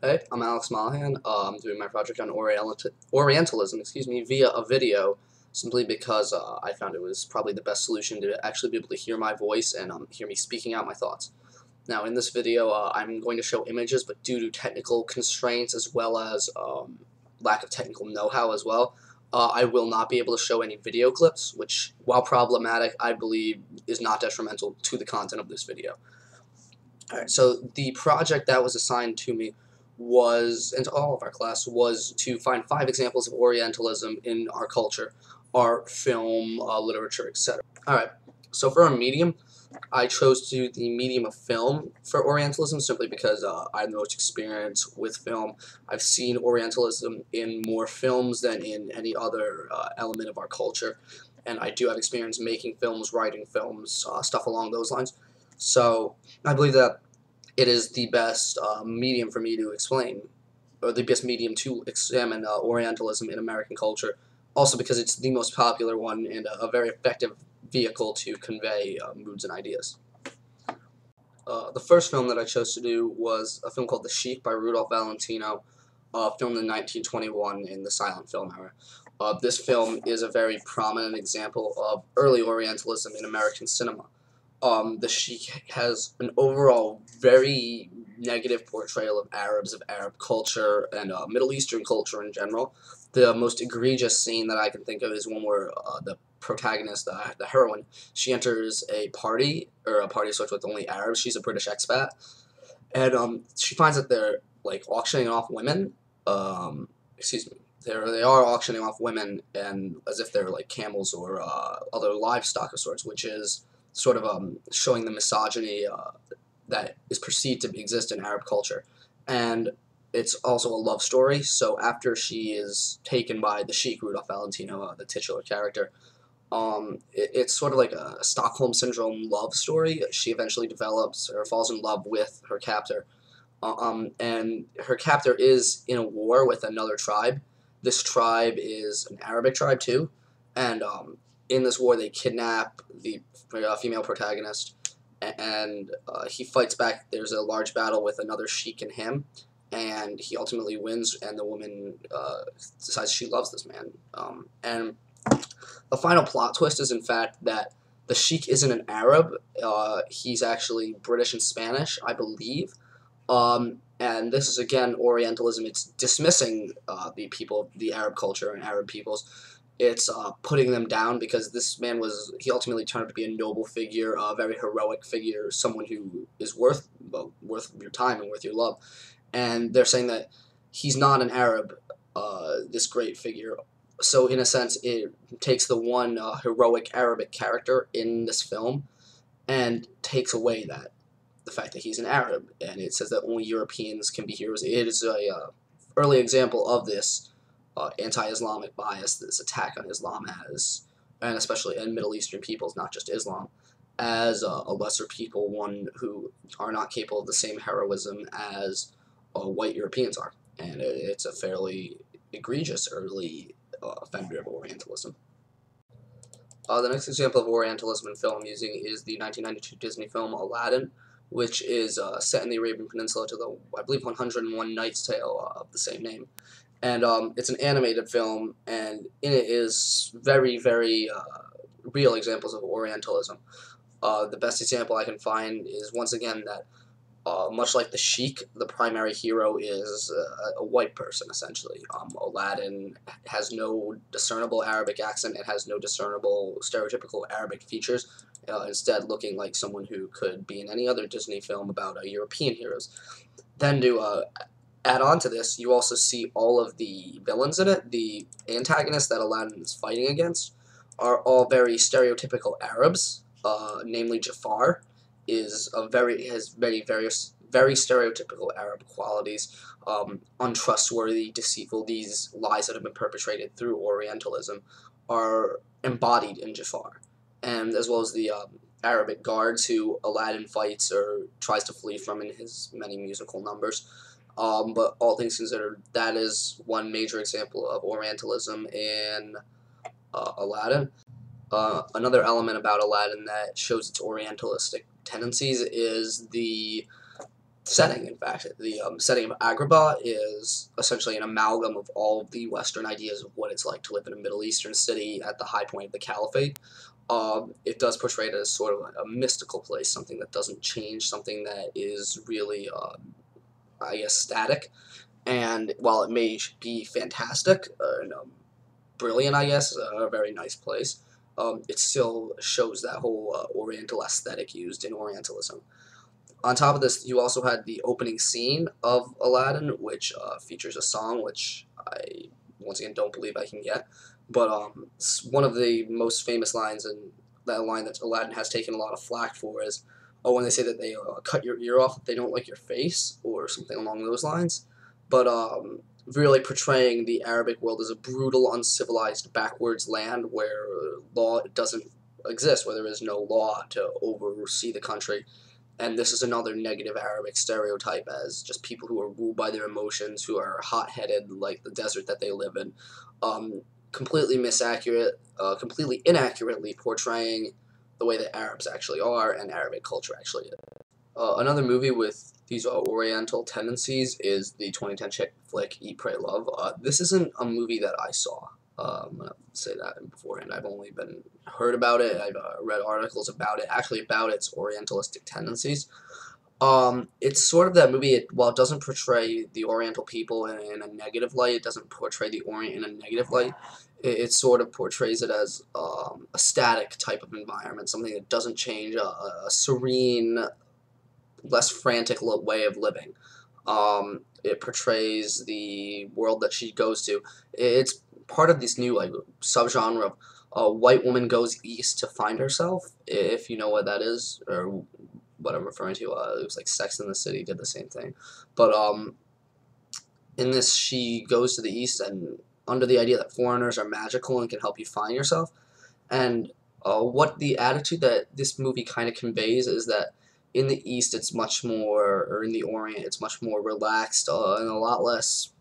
Hey, I'm Alex Mallahan. I'm doing my project on Orientalism, via a video, simply because I found it was probably the best solution to actually be able to hear my voice and hear me speaking out my thoughts. Now, in this video, I'm going to show images, but due to technical constraints as well as lack of technical know-how as well, I will not be able to show any video clips, which, while problematic, I believe is not detrimental to the content of this video. Alright, so the project that was assigned to me was, and to all of our class, was to find 5 examples of Orientalism in our culture, art, film, literature, etc. Alright, so for a medium, I chose to do the medium of film for Orientalism simply because I have the most experience with film. I've seen Orientalism in more films than in any other element of our culture, and I do have experience making films, writing films, stuff along those lines. So I believe that it is the best medium for me to explain, or the best medium to examine Orientalism in American culture, also because it's the most popular one and a very effective vehicle to convey moods and ideas. The first film that I chose to do was a film called The Sheik by Rudolph Valentino, filmed in 1921 in the silent film era. This film is a very prominent example of early Orientalism in American cinema. The Sheik has an overall very negative portrayal of Arabs, of Arab culture, and Middle Eastern culture in general. The most egregious scene that I can think of is one where the protagonist, the heroine, she enters a party, or a party such with only Arabs. She's a British expat, and she finds that they're like auctioning off women. Excuse me. They are auctioning off women, and as if they're like camels or other livestock of sorts, which is sort of showing the misogyny that is perceived to exist in Arab culture. And it's also a love story, so after she is taken by the Sheik, Rudolph Valentino, the titular character, it's sort of like a Stockholm Syndrome love story. She eventually develops or falls in love with her captor, and her captor is in a war with another tribe. This tribe is an Arabic tribe too, and in this war they kidnap the female protagonist, and he fights back. There's a large battle with another sheik and him, and he ultimately wins, and the woman decides she loves this man. And the final plot twist is, in fact, that the sheik isn't an Arab. He's actually British and Spanish, I believe. And this is, again, Orientalism. It's dismissing the people, the Arab culture and Arab peoples. It's putting them down because this man he ultimately turned out to be a noble figure, a very heroic figure, someone who is worth your time and worth your love. And they're saying that he's not an Arab, this great figure. So in a sense, it takes the one heroic Arabic character in this film and takes away the fact that he's an Arab, and it says that only Europeans can be heroes. It is a early example of this anti-Islamic bias, this attack on Islam and especially in Middle Eastern peoples, not just Islam, as a lesser people, one who are not capable of the same heroism as white Europeans are. And it's a fairly egregious early offender of Orientalism. The next example of Orientalism in film I'm using is the 1992 Disney film Aladdin, which is set in the Arabian Peninsula to the, I believe, 101 Nights Tale of the same name. And it's an animated film, and in it is very, very real examples of Orientalism. The best example I can find is, once again, that much like the Sheik, the primary hero is a white person, essentially. Aladdin has no discernible Arabic accent. It has no discernible stereotypical Arabic features, instead looking like someone who could be in any other Disney film about European heroes. Then to add on to this, you also see all of the villains in it. The antagonists that Aladdin is fighting against are all very stereotypical Arabs, namely Jafar has very stereotypical Arab qualities, untrustworthy, deceitful. These lies that have been perpetrated through Orientalism are embodied in Jafar, and as well as the Arabic guards who Aladdin fights or tries to flee from in his many musical numbers. But all things considered, that is one major example of Orientalism in Aladdin. Another element about Aladdin that shows its Orientalistic tendencies is the setting, in fact. The setting of Agrabah is essentially an amalgam of all of the Western ideas of what it's like to live in a Middle Eastern city at the high point of the Caliphate. It does portray it as sort of a mystical place, something that doesn't change, something that is really, I guess, static. And while it may be fantastic, and, brilliant, I guess, a very nice place, it still shows that whole Oriental aesthetic used in Orientalism. On top of this, you also had the opening scene of Aladdin, which features a song which I, once again, don't believe I can get. But one of the most famous lines, and that line that Aladdin has taken a lot of flack for, is, oh, when they say that they cut your ear off, they don't like your face, or something along those lines. But really portraying the Arabic world as a brutal, uncivilized, backwards land where law doesn't exist, where there is no law to oversee the country. And this is another negative Arabic stereotype as just people who are ruled by their emotions, who are hot-headed like the desert that they live in. Completely completely inaccurately portraying the way that Arabs actually are and Arabic culture actually is. Another movie with these Oriental tendencies is the 2010 chick flick Eat, Pray, Love. This isn't a movie that I saw. I'm going to say that beforehand. I've only been heard about it. I've read articles about it, actually about its Orientalistic tendencies. It's sort of that movie, while it doesn't portray the Oriental people in a negative light, it doesn't portray the Orient in a negative light, it sort of portrays it as a static type of environment, something that doesn't change, a serene, less frantic way of living. It portrays the world that she goes to. It's part of this new subgenre of a white woman goes east to find herself, if you know what that is, or what I'm referring to. It was like Sex and the City did the same thing. But in this, she goes to the east and under the idea that foreigners are magical and can help you find yourself. And what the attitude that this movie kind of conveys is that in the East, it's much more, or in the Orient, it's much more relaxed and a lot less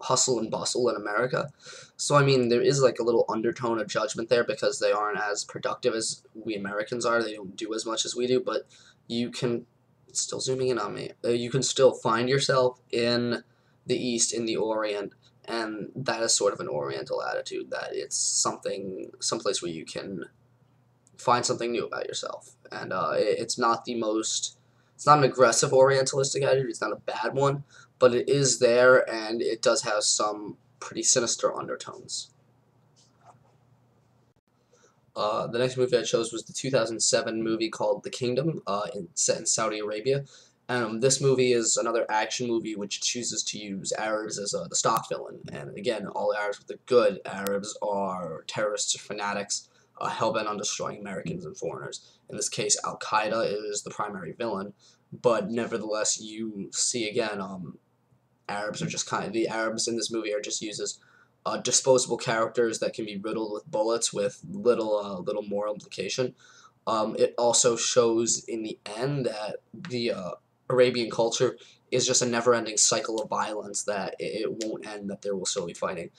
hustle and bustle in America. So, I mean, there is like a little undertone of judgment there because they aren't as productive as we Americans are. They don't do as much as we do, but you can, it's still zooming in on me, you can still find yourself in the East, in the Orient, and that is sort of an Oriental attitude, that it's someplace where you can find something new about yourself. And it's not it's not an aggressive Orientalistic attitude, it's not a bad one, but it is there, and it does have some pretty sinister undertones. The next movie I chose was the 2007 movie called The Kingdom, set in Saudi Arabia. This movie is another action movie which chooses to use Arabs as the stock villain. And again, all Arabs, but the good Arabs, are terrorists or fanatics hell-bent on destroying Americans and foreigners. In this case, Al-Qaeda is the primary villain, but nevertheless, you see again, Arabs are just the Arabs in this movie are just used as disposable characters that can be riddled with bullets with little moral implication. It also shows in the end that the Arabian culture is just a never-ending cycle of violence, that it won't end, that there will still be fighting.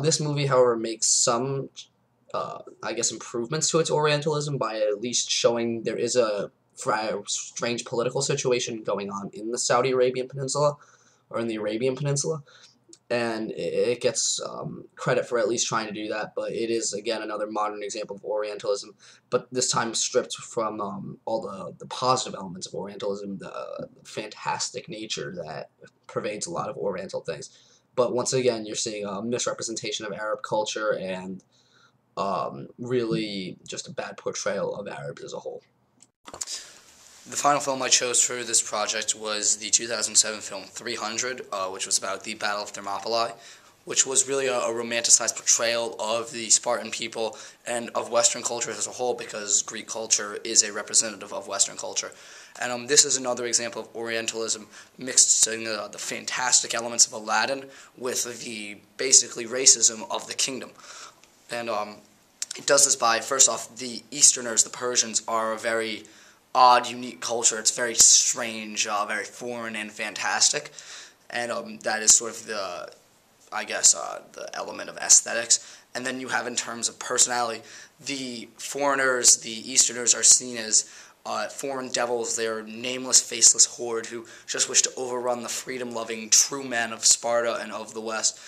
This movie, however, makes some, I guess, improvements to its Orientalism by at least showing there is a strange political situation going on in the Saudi Arabian Peninsula, or in the Arabian Peninsula, and it gets credit for at least trying to do that, but it is, again, another modern example of Orientalism, but this time stripped from all the positive elements of Orientalism, the fantastic nature that pervades a lot of Oriental things. But once again, you're seeing a misrepresentation of Arab culture and really just a bad portrayal of Arabs as a whole. The final film I chose for this project was the 2007 film 300, which was about the Battle of Thermopylae, which was really a romanticized portrayal of the Spartan people and of Western culture as a whole, because Greek culture is a representative of Western culture. And this is another example of Orientalism mixed in the fantastic elements of Aladdin with the basically racism of the kingdom. And it does this by, first off, the Easterners, the Persians, are a very odd, unique culture. It's very strange, very foreign and fantastic, and that is sort of the, I guess, the element of aesthetics. And then you have, in terms of personality, the foreigners, the Easterners, are seen as foreign devils, they are nameless, faceless horde who just wish to overrun the freedom-loving true men of Sparta and of the West.